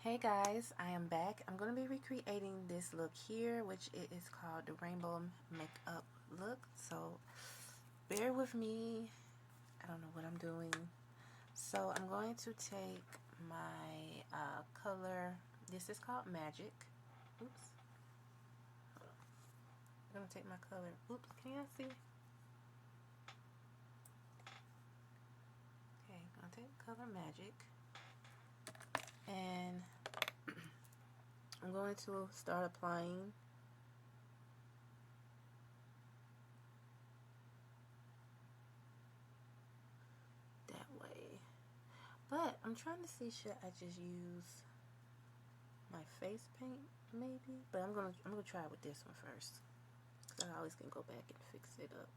Hey guys, I am back. I'm going to be recreating this look here, which it is called the Rainbow Makeup look. So bear with me. I don't know what I'm doing. So I'm going to take my color. This is called Magic. Oops. Hold on. I'm going to take my color. Oops, can you see? Okay, I'm going to take color Magic. And I'm going to start applying that way. But I'm trying to see, should I just use my face paint maybe? But I'm gonna try it with this one first, because I always can go back and fix it up.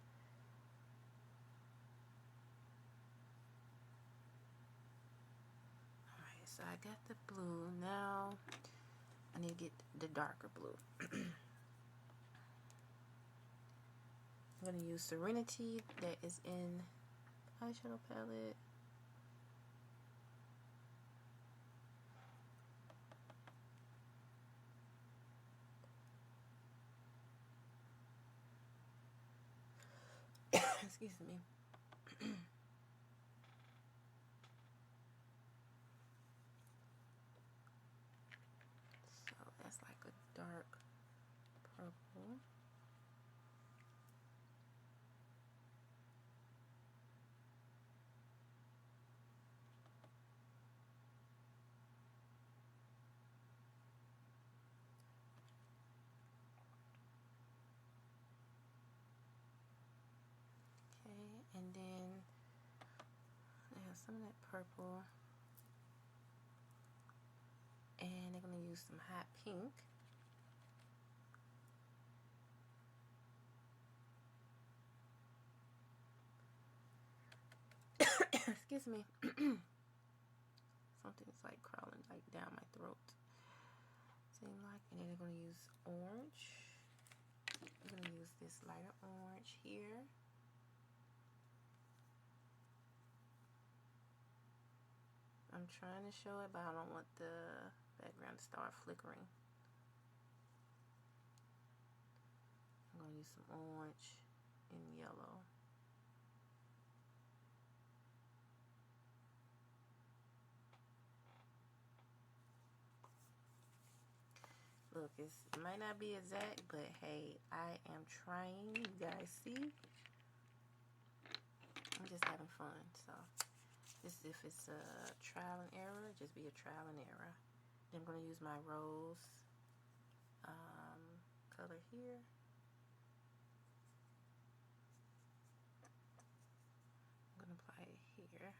Alright, so I got the blue. Now I need to get the darker blue. I'm gonna use Serenity that is in eyeshadow palette. Excuse me. So that's like a dark purple. Okay, and then I have some of that purple. And they're going to use some hot pink. Excuse me. Something's like crawling like down my throat. Seem like. And then they're going to use orange. I'm going to use this lighter orange here. I'm trying to show it, but I don't want the background to start flickering. I'm going to use some orange and yellow. Look, it might not be exact, but hey, I am trying. You guys see? I'm just having fun. So, this, if it's a trial and error, just be a trial and error. Then I'm going to use my rose color here. I'm going to apply it here.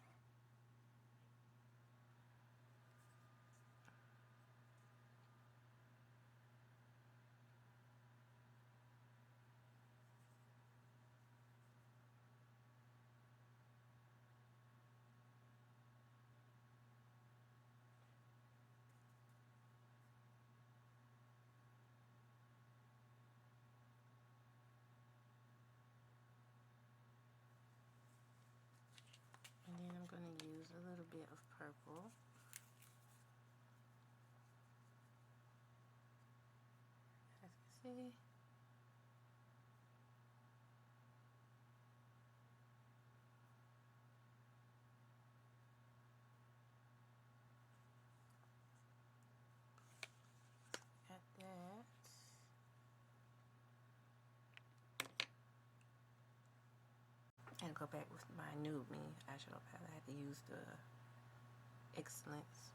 And then I'm going to use a little bit of purple. As you can see. Got that. And go back with my Nude Me eyeshadow palette. I had to use the Excellence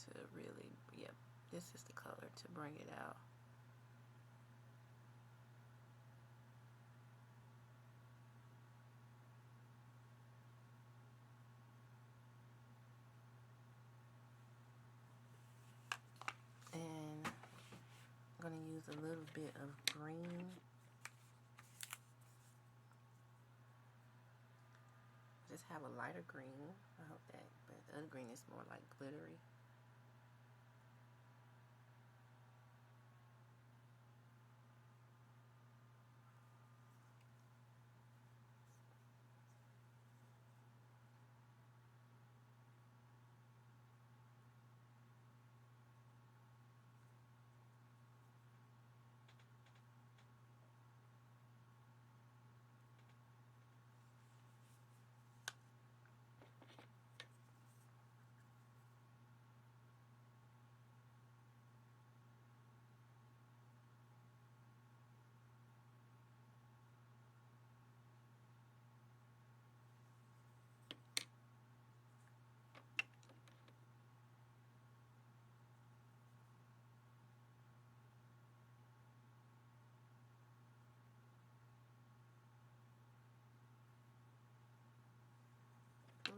to really, yep, this is the color to bring it out. And I'm going to use a little bit of green. Just have a lighter green. I hope that, but the other green is more like glittery.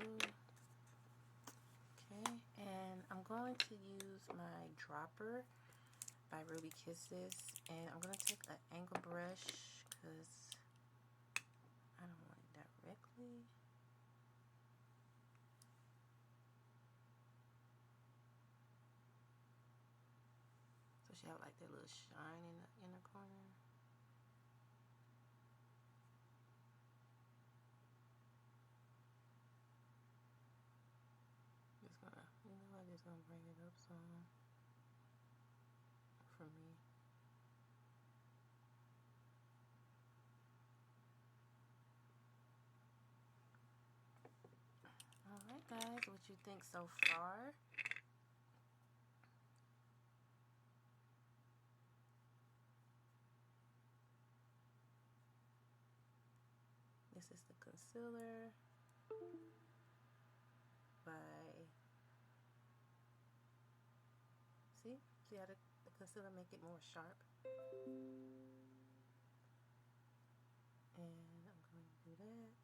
blue. Okay, and I'm going to use my dropper by Ruby Kisses, and I'm going to take an angle brush because I don't want it directly. So she have like that little shine in the inner corner. Just gonna, you know what, just gonna bring it up some for me. Alright guys, what you think so far? This is the concealer by, see how the concealer make it more sharp. And I'm going to do that.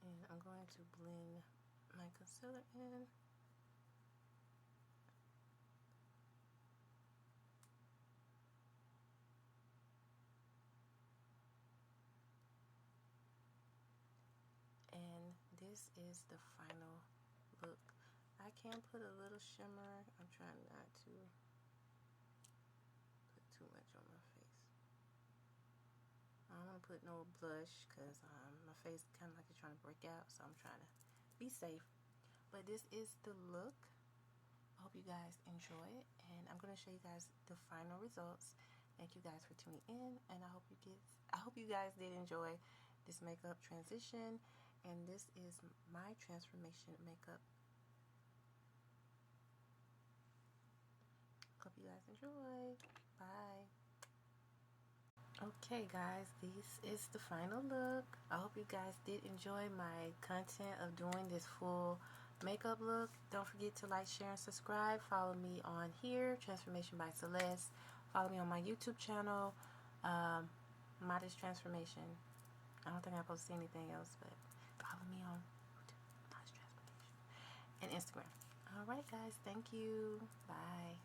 And I'm going to blend my concealer in. And this is the final look. I can put a little shimmer. I'm trying not to put too much on my face. I don't want to put no blush because my face kind of like it's trying to break out, so I'm trying to be safe. But this is the look. I hope you guys enjoy it, and I'm going to show you guys the final results. Thank you guys for tuning in, and I hope you guys did enjoy this makeup transition. And this is my transformation makeup. Hope you guys enjoy. Bye. Okay guys, this is the final look. I hope you guys did enjoy my content of doing this full makeup look. Don't forget to like, share, and subscribe. Follow me on here, Transformation by Celeste. Follow me on my YouTube channel, Modest Transformation. I don't think I'm supposed to say anything else, but follow me on YouTube, Modest Transformation, and Instagram. Alright guys, thank you. Bye.